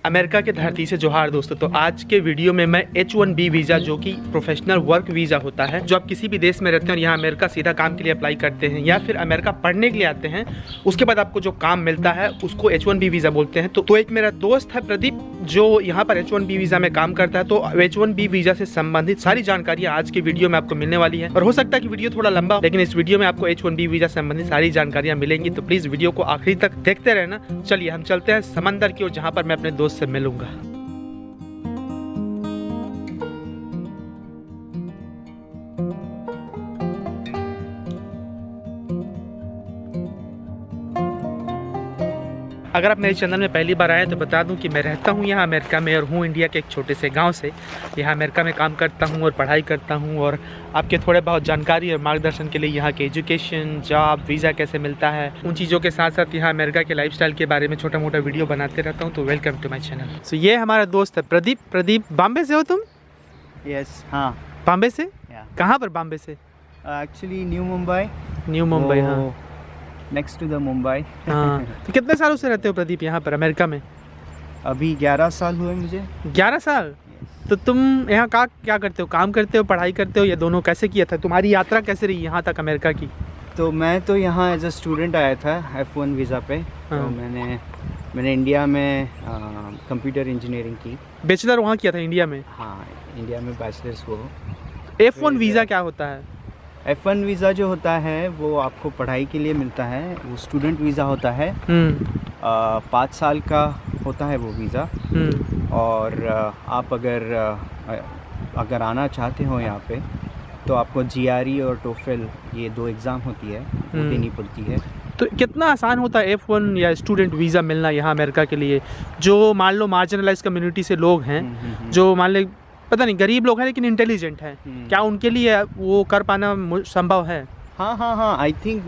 America के धरती से जोहार दोस्तों। तो आज के वीडियो में मैं H1B वीज़ा, जो कि प्रोफेशनल वर्क वीज़ा होता है, जो आप किसी भी देश में रहते हैं और यहाँ अमेरिका सीधा काम के लिए अप्लाई करते हैं या फिर अमेरिका पढ़ने के लिए आते हैं, उसके बाद आपको जो काम मिलता है उसको H1B वीज़ा बोलते हैं। तो एक मेरा दोस्त है प्रदीप, जो यहाँ पर H1B वीज़ा में काम करता है। तो H1B वीज़ा से संबंधित सारी जानकारियाँ आज के वीडियो में आपको मिलने वाली है और हो सकता है कि वीडियो थोड़ा लंबा, लेकिन इस वीडियो में आपको H1B वीज़ा से संबंधित सारी जानकारियाँ मिलेंगी। तो प्लीज़ वीडियो को आखिरी तक देखते रहना। चलिए हम चलते हैं समंदर की ओर, जहाँ पर मैं अपने दोस्त से मिलूंगा। अगर आप मेरे चैनल में पहली बार आए तो बता दूं कि मैं रहता हूं यहाँ अमेरिका में और हूँ इंडिया के एक छोटे से गांव से। यहाँ अमेरिका में काम करता हूं और पढ़ाई करता हूं और आपके थोड़े बहुत जानकारी और मार्गदर्शन के लिए यहाँ के एजुकेशन, जॉब, वीज़ा कैसे मिलता है, उन चीज़ों के साथ साथ यहाँ अमेरिका के लाइफस्टाइल के बारे में छोटा मोटा वीडियो बनाते रहता हूँ। तो वेलकम टू माई चैनल। सो ये हमारा दोस्त है प्रदीप। प्रदीप, बॉम्बे से हो तुम? यस, हाँ। बॉम्बे से? कहाँ पर बॉम्बे से? Actually new Mumbai. New Mumbai, हाँ, नेक्स्ट टू द मुंबई। हाँ। तो कितने सालों से रहते हो प्रदीप यहाँ पर अमेरिका में? अभी 11 साल हुए मुझे। 11 साल? तो तुम यहाँ का क्या करते हो? काम करते हो, पढ़ाई करते हो, या दोनों? कैसे किया था तुम्हारी यात्रा, कैसे रही यहाँ तक अमेरिका की? तो मैं तो यहाँ एज अ स्टूडेंट आया था F1 वीज़ा पे। हाँ। तो मैंने इंडिया में कंप्यूटर इंजीनियरिंग की। बैचलर वहाँ किया था इंडिया में? हाँ, इंडिया में बैचलर्स वो। F1 वीज़ा क्या होता है? F1 वीज़ा जो होता है वो आपको पढ़ाई के लिए मिलता है। वो स्टूडेंट वीज़ा होता है। 5 साल का होता है वो वीज़ा। और आप अगर आना चाहते हो यहाँ पे तो आपको GRE और TOEFL, ये 2 एग्ज़ाम होती है, वो देनी पड़ती है। तो कितना आसान होता है F1 या स्टूडेंट वीज़ा मिलना यहाँ अमेरिका के लिए? जो मान लो मार्जिनलाइज कम्युनिटी से लोग हैं, जो मान ले पता नहीं गरीब लोग हैं लेकिन इंटेलिजेंट हैं, क्या उनके लिए वो कर पाना संभव है? हाँ, आई थिंक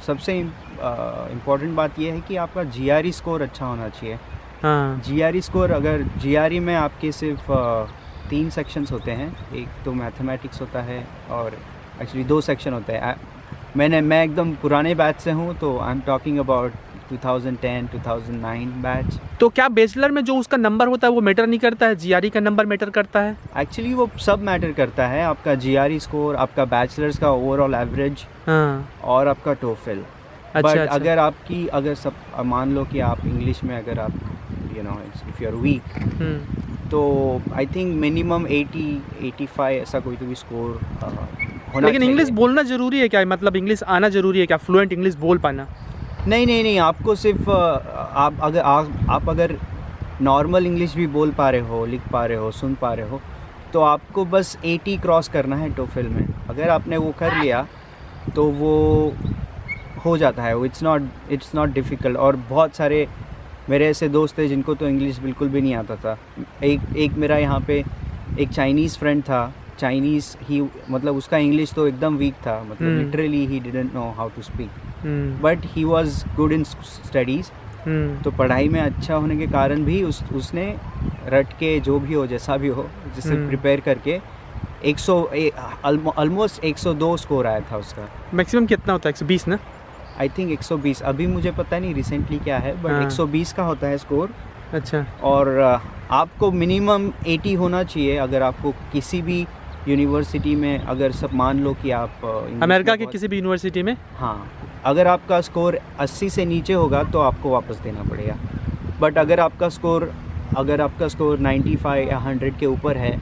सबसे इम्पोर्टेंट बात ये है कि आपका GRE स्कोर अच्छा होना चाहिए। हाँ। GRE स्कोर, अगर GRE में आपके सिर्फ 3 सेक्शंस होते हैं। एक तो मैथमेटिक्स होता है और एक्चुअली 2 सेक्शन होते हैं। मैं एकदम पुराने बैच से हूँ, तो I am talking about 2010-2009 batch. तो क्या बैचलर में जो उसका नंबर होता है वो मैटर नहीं करता है? GRE का नंबर मैटर करता है? एक्चुअली वो सब मैटर करता है। आपका GRE स्कोर, आपका बैचलर्स का ओवरऑल एवरेज, और आपका TOEFL। बट अगर सब मान लो कि आप इंग्लिश में अगर आप इफ़ यू आर वीक, तो आई थिंक मिनिमम 80-85 ऐसा कोई तो भी स्कोर होना। लेकिन इंग्लिश बोलना ज़रूरी है क्या? मतलब इंग्लिश आना ज़रूरी है क्या? फ्लुएंट इंग्लिश बोल पाना? नहीं, आपको सिर्फ आप अगर नॉर्मल इंग्लिश भी बोल पा रहे हो, लिख पा रहे हो, सुन पा रहे हो, तो आपको बस 80 क्रॉस करना है TOEFL में। अगर आपने वो कर लिया तो वो हो जाता है। It's not difficult. और बहुत सारे मेरे ऐसे दोस्त थे जिनको तो इंग्लिश बिल्कुल भी नहीं आता था। एक मेरा यहाँ पे एक चाइनीज़ फ्रेंड था। ही मतलब उसका इंग्लिश तो एकदम वीक था, मतलब literally he didn't know how to speak, but he was good in studies. तो पढ़ाई में अच्छा होने के कारण भी उसने रट के, जो भी हो, जैसा भी हो, जिससे प्रिपेयर करके ऑलमोस्ट 102 स्कोर आया था उसका। मैक्सिमम कितना होता है? 120 ना? I think 120। अभी मुझे पता नहीं रिसेंटली क्या है, बट 120 का होता है स्कोर। अच्छा। और आपको मिनिमम 80 होना चाहिए। अगर आपको किसी भी यूनिवर्सिटी में, अगर सब मान लो कि आप अमेरिका के किसी भी यूनिवर्सिटी में, हाँ, अगर आपका स्कोर 80 से नीचे होगा तो आपको वापस देना पड़ेगा। बट अगर आपका स्कोर 95 या 100 के ऊपर है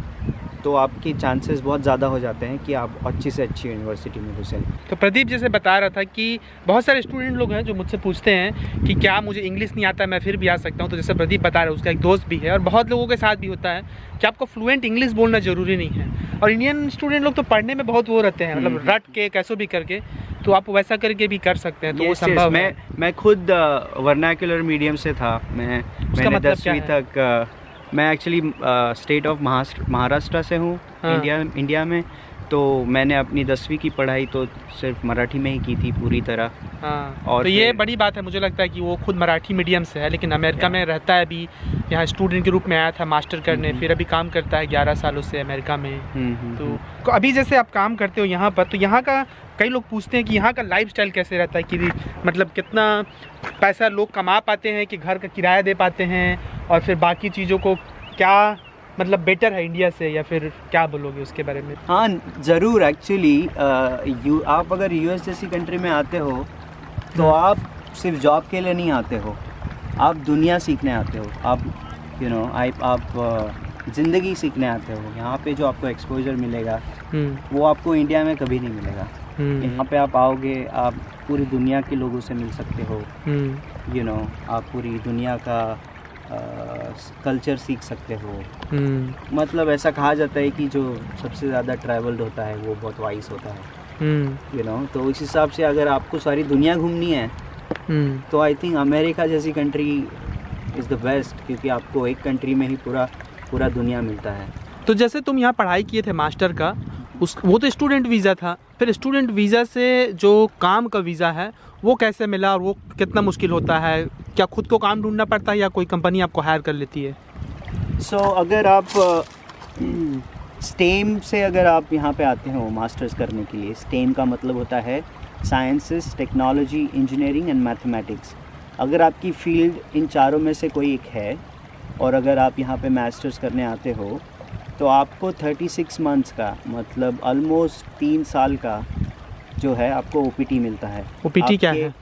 तो आपके चांसेस बहुत ज़्यादा हो जाते हैं कि आप अच्छी से अच्छी यूनिवर्सिटी में घुसें। तो प्रदीप जैसे बता रहा था कि बहुत सारे स्टूडेंट लोग हैं जो मुझसे पूछते हैं कि क्या मुझे इंग्लिश नहीं आता, मैं फिर भी आ सकता हूं? तो जैसे प्रदीप बता रहा है, उसका एक दोस्त भी है और बहुत लोगों के साथ भी होता है कि आपको फ्लुएंट इंग्लिश बोलना ज़रूरी नहीं है। और इंडियन स्टूडेंट लोग तो पढ़ने में बहुत वो रहते हैं, मतलब रट के कैसो भी करके, तो आप वैसा करके भी कर सकते हैं। तो वो संभव है। मैं खुद वर्नाक्युलर मीडियम से था। मैंने 10वीं तक मैं एक्चुअली स्टेट ऑफ महाराष्ट्र से हूँ। इंडिया में। तो मैंने अपनी 10वीं की पढ़ाई तो सिर्फ मराठी में ही की थी पूरी तरह। हाँ, और तो ये फिर- बड़ी बात है। मुझे लगता है कि वो खुद मराठी मीडियम से है, लेकिन अमेरिका में रहता है अभी, यहाँ स्टूडेंट के रूप में आया था मास्टर करने, फिर अभी काम करता है 11 सालों से अमेरिका में। तो अभी जैसे आप काम करते हो यहाँ पर, तो यहाँ का कई लोग पूछते हैं कि यहाँ का लाइफस्टाइल कैसे रहता है, कि मतलब कितना पैसा लोग कमा पाते हैं, कि घर का किराया दे पाते हैं, और फिर बाकी चीज़ों को क्या मतलब बेटर है इंडिया से, या फिर क्या बोलोगे उसके बारे में? हाँ ज़रूर, एक्चुअली आप अगर यूएस जैसी कंट्री में आते हो तो आप सिर्फ जॉब के लिए नहीं आते हो, आप दुनिया सीखने आते हो, आप आप ज़िंदगी सीखने आते हो। यहाँ पे जो आपको एक्सपोजर मिलेगा वो आपको इंडिया में कभी नहीं मिलेगा। यहाँ पे आप आओगे, आप पूरी दुनिया के लोगों से मिल सकते हो, आप पूरी दुनिया का कल्चर सीख सकते हो। मतलब ऐसा कहा जाता है कि जो सबसे ज़्यादा ट्रैवल्ड होता है वो बहुत वाइस होता है। तो इस हिसाब से अगर आपको सारी दुनिया घूमनी है तो आई थिंक अमेरिका जैसी कंट्री इज़ द बेस्ट, क्योंकि आपको एक कंट्री में ही पूरा दुनिया मिलता है। तो जैसे तुम यहाँ पढ़ाई किए थे मास्टर का, वो तो स्टूडेंट वीज़ा था, फिर स्टूडेंट वीज़ा से जो काम का वीज़ा है वो कैसे मिला, और वो कितना मुश्किल होता है? क्या खुद को काम ढूंढना पड़ता है या कोई कंपनी आपको हायर कर लेती है? अगर आप स्टेम से अगर आप यहाँ पे आते हो मास्टर्स करने के लिए, स्टेम का मतलब होता है sciences, technology, engineering and mathematics. अगर आपकी फील्ड इन चारों में से कोई एक है और अगर आप यहाँ पे मास्टर्स करने आते हो तो आपको 36 मंथ्स का, मतलब ऑलमोस्ट 3 साल का जो है आपको ओपीटी मिलता है। ओपीटी क्या है?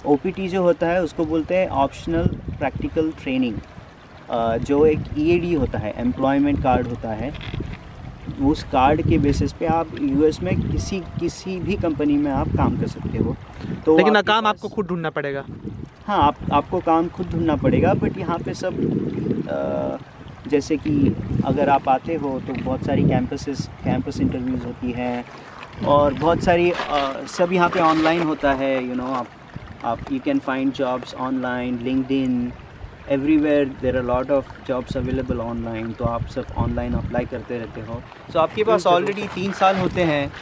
ओपीटी जो होता है उसको बोलते हैं ऑप्शनल प्रैक्टिकल ट्रेनिंग, जो एक ईएडी होता है, एम्प्लॉयमेंट कार्ड होता है। उस कार्ड के बेसिस पे आप यूएस में किसी भी कंपनी में आप काम कर सकते हो। तो लेकिन काम आपको खुद ढूंढना पड़ेगा। हाँ, आपको काम खुद ढूंढना पड़ेगा, बट यहाँ पे सब जैसे कि अगर आप आते हो तो बहुत सारी कैंपस इंटरव्यूज़ होती हैं, और बहुत सारी सब यहाँ पे ऑनलाइन होता है। आप you can find jobs online, LinkedIn, everywhere there are lot of jobs available online. तो आप सब ऑनलाइन अप्लाई करते रहते हो। सो आपके पास ऑलरेडी 3 साल होते हैं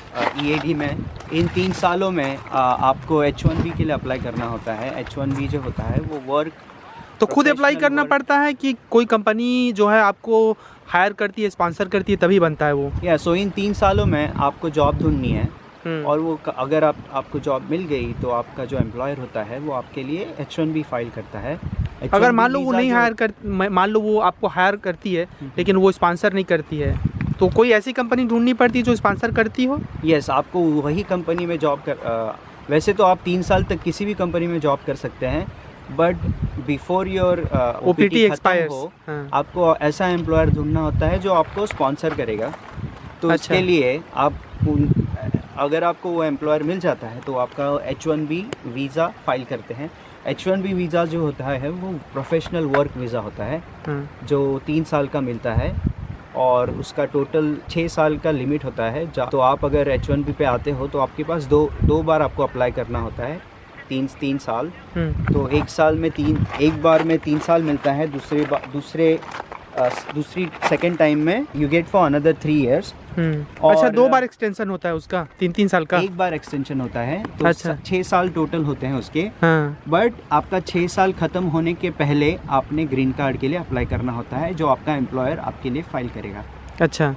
ईएडी में। इन 3 सालों में आपको H1B के लिए अप्लाई करना होता है। H1B जो होता है वो वर्क तो खुद अप्लाई करना पड़ता है कि कोई कंपनी जो है आपको हायर करती है, स्पॉन्सर करती है, तभी बनता है वो? सो इन 3 सालों में आपको जॉब ढूंढनी है, और वो अगर आपको जॉब मिल गई तो आपका जो एम्प्लॉयर होता है वो आपके लिए H1B फाइल करता है। अगर मान लो वो नहीं मान लो वो आपको हायर करती है लेकिन वो स्पॉन्सर नहीं करती है, तो कोई ऐसी कंपनी ढूंढनी पड़ती है जो स्पॉन्सर करती हो? यस, आपको वही कंपनी में जॉब वैसे तो आप 3 साल तक किसी भी कंपनी में जॉब कर सकते हैं, but before your OPT expires हो आपको ऐसा एम्प्लॉयर ढूंढना होता है जो आपको स्पॉन्सर करेगा। तो इसके लिए अगर आपको वो एम्प्लॉयर मिल जाता है तो आपका H1B वीज़ा फाइल करते हैं। H1B वीज़ा जो होता है वो प्रोफेशनल वर्क वीज़ा होता है, जो 3 साल का मिलता है, और उसका टोटल 6 साल का लिमिट होता है। तो आप अगर H1B पे आते हो तो आपके पास दो बार आपको अप्लाई करना होता है, 3 साल। तो एक बार में 3 साल मिलता है, दूसरी सेकेंड टाइम में you get for another 3 years। अच्छा, 2 बार एक्सटेंशन होता है उसका? 3 साल का? एक बार एक्सटेंशन होता है, तो अच्छा। 6 साल टोटल होते हैं उसके। बट आपका 6 साल ख़त्म होने के पहले आपने ग्रीन कार्ड के लिए अप्लाई करना होता है, जो आपका एम्प्लॉयर आपके लिए फाइल करेगा। अच्छा,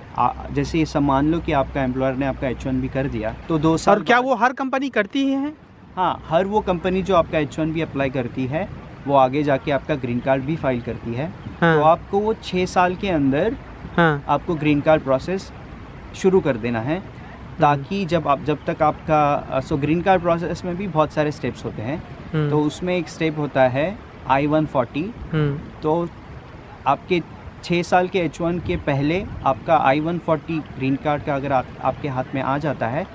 जैसे ये मान लो कि आपका एम्प्लॉयर ने आपका H1B कर दिया तो 2 साल। और क्या वो हर कंपनी करती है? हाँ, हर वो कंपनी जो आपका H1B अप्लाई करती है वो आगे जाके आपका ग्रीन कार्ड भी फाइल करती है। तो आपको वो 6 साल के अंदर आपको ग्रीन कार्ड प्रोसेस शुरू कर देना है, ताकि जब तक आपका ग्रीन कार्ड प्रोसेस में भी बहुत सारे स्टेप्स होते हैं। तो उसमें एक स्टेप होता है I-140। तो आपके 6 साल के H1 के पहले आपका I-140 ग्रीन कार्ड का अगर आपके हाथ में आ जाता है,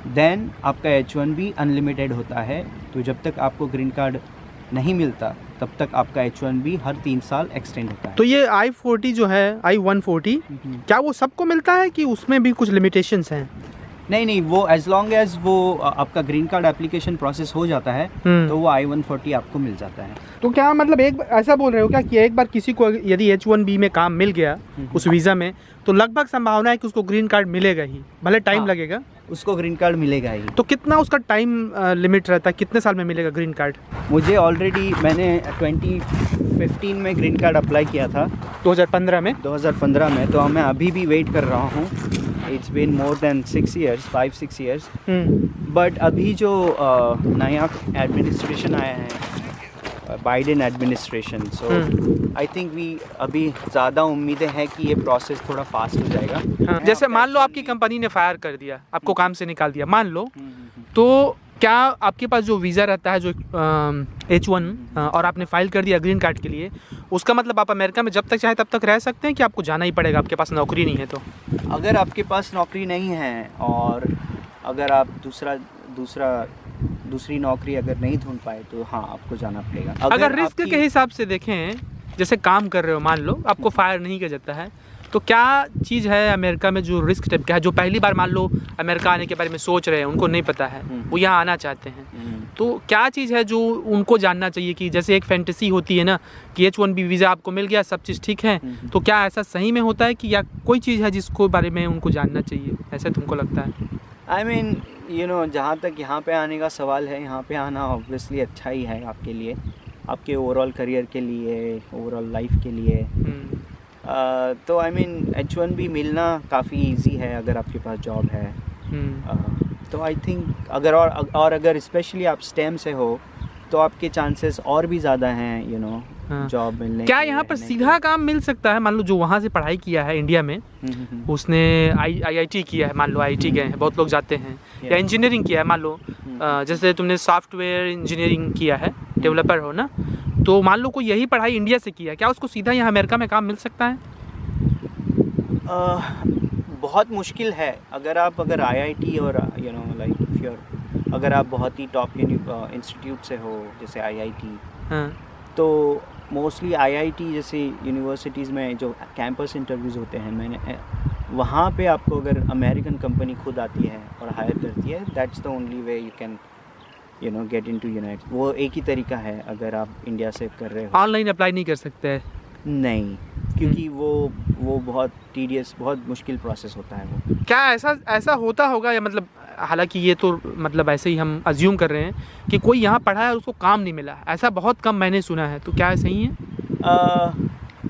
देन आपका H1B अनलिमिटेड होता है। तो जब तक आपको ग्रीन कार्ड नहीं मिलता तब तक आपका H1B हर 3 साल एक्सटेंड होता है। तो ये I-40 जो है, I-140, क्या वो सबको मिलता है कि उसमें भी कुछ लिमिटेशंस हैं? नहीं, वो एज लॉन्ग एज वो आपका ग्रीन कार्ड एप्लीकेशन प्रोसेस हो जाता है तो वो I-140 आपको मिल जाता है। तो क्या मतलब एक ऐसा बोल रहे हो क्या कि एक बार किसी को यदि H1B में काम मिल गया उस वीज़ा में, तो लगभग संभावना है कि उसको ग्रीन कार्ड मिलेगा ही, भले टाइम हाँ, लगेगा, उसको ग्रीन कार्ड मिलेगा ही। तो कितना उसका टाइम लिमिट रहता है, कितने साल में मिलेगा ग्रीन कार्ड? मुझे ऑलरेडी मैंने 2015 में ग्रीन कार्ड अप्लाई किया था, 2015 में। 2015 में, तो मैं अभी भी वेट कर रहा हूँ। It's been more than 5-6 years. But अभी जो नया एडमिनिस्ट्रेशन आया है, Biden administration, so I think अभी ज़्यादा उम्मीदें हैं कि ये प्रोसेस थोड़ा फास्ट हो जाएगा। हाँ, जैसे मान लो आपकी कंपनी ने फायर कर दिया, आपको काम से निकाल दिया, मान लो, तो क्या आपके पास जो वीज़ा रहता है जो H1 और आपने फाइल कर दिया ग्रीन कार्ड के लिए, उसका मतलब आप अमेरिका में जब तक चाहे तब तक रह सकते हैं कि आपको जाना ही पड़ेगा, आपके पास नौकरी नहीं है तो? अगर आपके पास नौकरी नहीं है और अगर आप दूसरी नौकरी अगर नहीं ढूंढ पाए तो हाँ, आपको जाना पड़ेगा। अगर रिस्क के हिसाब से देखें, जैसे काम कर रहे हो, मान लो आपको फायर नहीं किया जाता है, तो क्या चीज़ है अमेरिका में जो रिस्क टाइप का है, जो पहली बार मान लो अमेरिका आने के बारे में सोच रहे हैं, उनको नहीं पता है, वो यहाँ आना चाहते हैं, तो क्या चीज़ है जो उनको जानना चाहिए? कि जैसे एक फैंटेसी होती है ना कि H1B वीज़ा आपको मिल गया, सब चीज़ ठीक है, तो क्या ऐसा सही में होता है कि या कोई चीज़ है जिसको बारे में उनको जानना चाहिए, ऐसा तुमको लगता है? I mean, जहाँ तक यहाँ पे आने का सवाल है, यहाँ पे आना ऑब्वियसली अच्छा ही है आपके लिए, आपके ओवरऑल करियर के लिए, ओवरऑल लाइफ के लिए। तो H1B मिलना काफ़ी इजी है अगर आपके पास जॉब है। तो आई थिंक अगर स्पेशली आप स्टेम से हो तो आपके चांसेस और भी ज़्यादा हैं जॉब मिलने। क्या यहाँ पर सीधा काम मिल सकता है? मान लो जो वहाँ से पढ़ाई किया है इंडिया में, उसने IIT किया है, मान लो IIT गए हैं, बहुत लोग जाते हैं, या इंजीनियरिंग किया है, मान लो जैसे तुमने सॉफ्टवेयर इंजीनियरिंग किया है, डेवलपर हो ना, तो मान लो कोई यही पढ़ाई इंडिया से किया है, क्या उसको सीधा यहाँ अमेरिका में काम मिल सकता है? बहुत मुश्किल है। अगर IIT और अगर आप बहुत ही टॉप इंस्टीट्यूट से हो, जैसे IIT, हाँ, तो मोस्टली IIT जैसे यूनिवर्सिटीज़ में जो कैंपस इंटरव्यूज़ होते हैं, वहाँ पे आपको अगर अमेरिकन कंपनी खुद आती है और हायर करती है, that's the only way you can get into United. वो एक ही तरीका है अगर आप इंडिया से कर रहे हो। ऑनलाइन अप्लाई नहीं कर सकते? नहीं, क्योंकि वो बहुत टीडियस, बहुत मुश्किल प्रोसेस होता है वो। क्या ऐसा होता होगा, या मतलब हालांकि ये तो मतलब ऐसे ही हम अज्यूम कर रहे हैं कि कोई यहाँ पढ़ा है और उसको काम नहीं मिला, ऐसा बहुत कम मैंने सुना है, तो क्या सही है?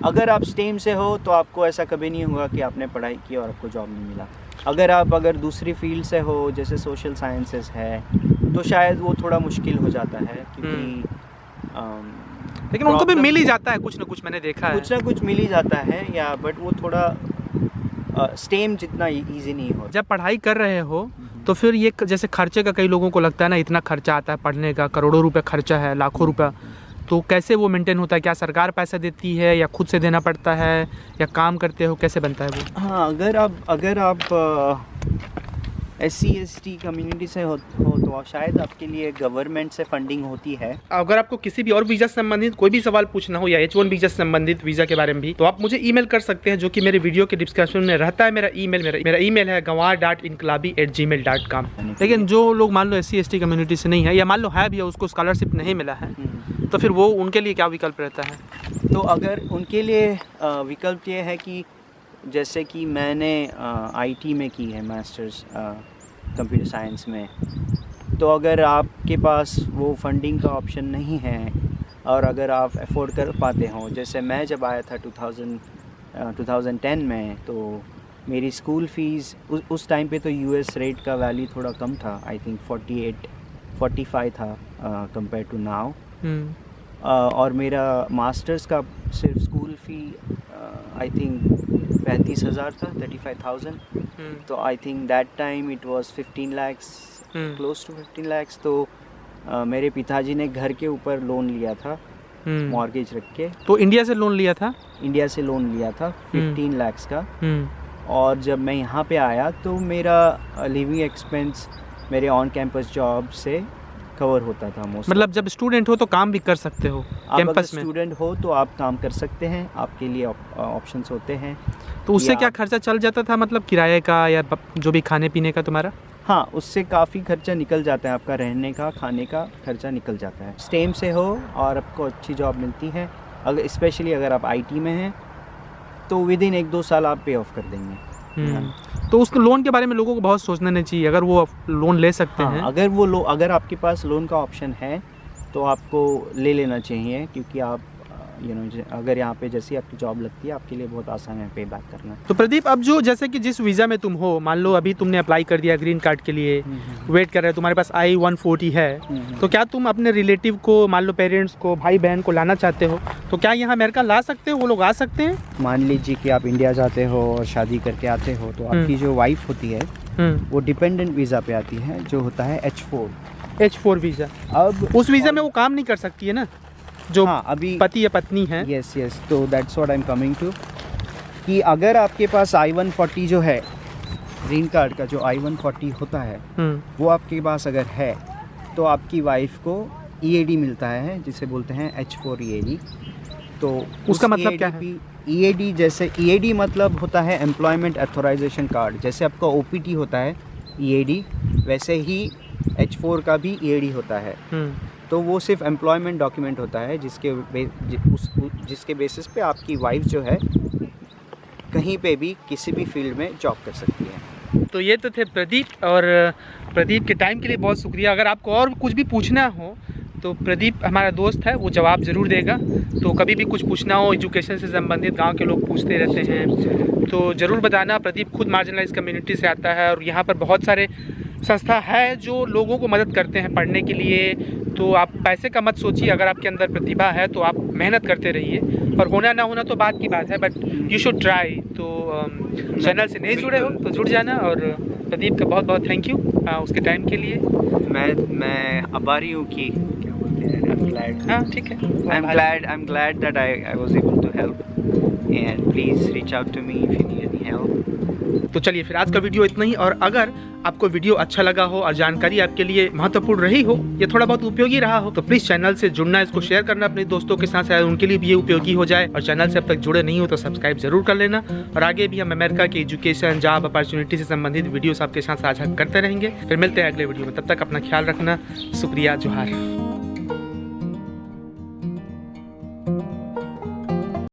अगर आप स्टेम से हो तो आपको ऐसा कभी नहीं होगा कि आपने पढ़ाई की और आपको जॉब नहीं मिला। अगर दूसरी फील्ड से हो, जैसे सोशल साइंसेस है, तो शायद वो थोड़ा मुश्किल हो जाता है, क्योंकि लेकिन उनको भी मिल ही जाता है कुछ ना कुछ, मैंने देखा है कुछ ना कुछ मिल ही जाता है, या बट वो थोड़ा स्टेम जितना इजी नहीं हो। जब पढ़ाई कर रहे हो तो फिर ये जैसे खर्चे का कई लोगों को लगता है ना, इतना खर्चा आता है पढ़ने का, करोड़ों रुपए खर्चा है, लाखों रुपया, तो कैसे वो मेंटेन होता है? क्या सरकार पैसा देती है या खुद से देना पड़ता है, या काम करते हो, कैसे बनता है वो? हाँ, अगर आप SC ST कम्युनिटी से हो तो शायद आपके लिए गवर्नमेंट से फंडिंग होती है। अगर आपको किसी भी और वीज़ा से संबंधित कोई भी सवाल पूछना हो, या H1 वीज़ा से संबंधित वीज़ा के बारे में भी, तो आप मुझे ईमेल कर सकते हैं, जो कि मेरे वीडियो के डिस्क्रिप्शन में रहता है। मेरा ईमेल है gawar.inqlabi@gmail.com। लेकिन जो लोग मान लो SC ST कम्युनिटी से नहीं है, या मान लो है भी, उसको स्कॉलरशिप नहीं मिला है, तो फिर वो उनके लिए क्या विकल्प रहता है? तो अगर उनके लिए विकल्प ये है कि जैसे कि मैंने IT में की है मास्टर्स कंप्यूटर साइंस में, तो अगर आपके पास वो फंडिंग का ऑप्शन नहीं है और अगर आप अफोर्ड कर पाते हो, जैसे मैं जब आया था 2010 में, तो मेरी स्कूल फ़ीस उस टाइम पे तो US रेट का वैल्यू थोड़ा कम था, आई थिंक 48-45 था कंपेयर टू नाउ। और मेरा मास्टर्स का सिर्फ स्कूल फ़ी आई थिंक 35,000 था, 35,000। तो I think that time it was 15 lakhs, close to 15 lakhs। तो मेरे पिताजी ने घर के ऊपर लोन लिया था, मॉर्गेज रख के। तो इंडिया से लोन लिया था? इंडिया से लोन लिया था 15 lakhs का। और जब मैं यहाँ पे आया तो मेरा लिविंग एक्सपेंस मेरे ऑन कैंपस जॉब से कवर होता था मोस्ट। मतलब जब स्टूडेंट हो तो काम भी कर सकते हो आप कैंपस अगर में? स्टूडेंट हो तो आप काम कर सकते हैं, आपके लिए ऑप्शंस होते हैं। तो उससे या- क्या खर्चा चल जाता था, मतलब किराए का या जो भी खाने पीने का तुम्हारा? हाँ, उससे काफ़ी खर्चा निकल जाता है, आपका रहने का खाने का खर्चा निकल जाता है। स्टेम से हो और आपको अच्छी जॉब मिलती है, अगर स्पेशली अगर आप आईटी में हैं तो विद इन 1-2 साल आप पे ऑफ कर देंगे। तो उस लोन के बारे में लोगों को बहुत सोचना नहीं चाहिए, अगर वो लोन ले सकते हाँ, हैं। अगर आपके पास लोन का ऑप्शन है तो आपको ले लेना चाहिए, क्योंकि आप अगर यहाँ पे जैसे आपकी जॉब लगती है आपके लिए बहुत आसान है पे बैक करना। तो प्रदीप, अब जो जैसे कि जिस वीज़ा में तुम हो, मान लो अभी तुमने अप्लाई कर दिया ग्रीन कार्ड के लिए, वेट कर रहे हो, तुम्हारे पास I-140 है, तो क्या तुम अपने रिलेटिव को, मान लो पेरेंट्स को, भाई बहन को लाना चाहते हो, तो क्या यहाँ अमेरिका ला सकते हो? वो लोग आ सकते हैं? मान लीजिए कि आप इंडिया जाते हो और शादी करके आते हो तो आपकी जो वाइफ होती है वो डिपेंडेंट वीज़ा पे आती है, जो होता है H4 वीज़ा। अब उस वीज़ा में वो काम नहीं कर सकती है ना, जो हाँ, अभी पति या पत्नी है? यस, तो that's what I am coming to, कि अगर आपके पास I-140 जो है, ग्रीन कार्ड का जो I-140 होता है वो आपके पास अगर है तो आपकी वाइफ को EAD मिलता है, जिसे बोलते हैं H4 EAD। तो उसका उस मतलब क्या है? EAD जैसे EAD मतलब होता है एम्प्लॉयमेंट ऑथराइजेशन कार्ड, जैसे आपका OPT होता है EAD, वैसे ही H4 का भी EAD होता है। तो वो सिर्फ एम्प्लॉयमेंट डॉक्यूमेंट होता है जिसके बेसिस पे आपकी वाइफ जो है कहीं पे भी किसी भी फील्ड में जॉब कर सकती है। तो ये तो थे प्रदीप, और प्रदीप के टाइम के लिए बहुत शुक्रिया। अगर आपको और कुछ भी पूछना हो तो प्रदीप हमारा दोस्त है, वो जवाब ज़रूर देगा। तो कभी भी कुछ पूछना हो एजुकेशन से संबंधित, गांव के लोग पूछते रहते हैं, तो ज़रूर बताना। प्रदीप खुद मार्जिनलाइज कम्युनिटी से आता है और यहाँ पर बहुत सारे संस्था है जो लोगों को मदद करते हैं पढ़ने के लिए। तो आप पैसे का मत सोचिए, अगर आपके अंदर प्रतिभा है तो आप मेहनत करते रहिए, और होना ना होना तो बात की बात है, बट यू शुड ट्राई। तो चैनल से नहीं जुड़े हो तो जुड़ जाना, और प्रदीप का बहुत बहुत थैंक यू उसके टाइम के लिए। मैं आभारी हूँ कि क्या बोलते हैं, हाँ ठीक है, I'm glad that I was able to help, and please reach out to me if you need any help. तो चलिए फिर आज का वीडियो इतना ही। और अगर आपको वीडियो अच्छा लगा हो और जानकारी आपके लिए महत्वपूर्ण रही हो, ये थोड़ा बहुत उपयोगी रहा हो, तो प्लीज़ चैनल से जुड़ना, इसको शेयर करना अपने दोस्तों के साथ, शायद उनके लिए भी ये उपयोगी हो जाए। और चैनल से अब तक जुड़े नहीं हो तो सब्सक्राइब जरूर कर लेना। और आगे भी हम अमेरिका की एजुकेशन, जॉब अपॉर्चुनिटी से संबंधित वीडियोस आपके साथ साझा करते रहेंगे। फिर मिलते हैं अगले वीडियो में, तब तक अपना ख्याल रखना। शुक्रिया, जोहार।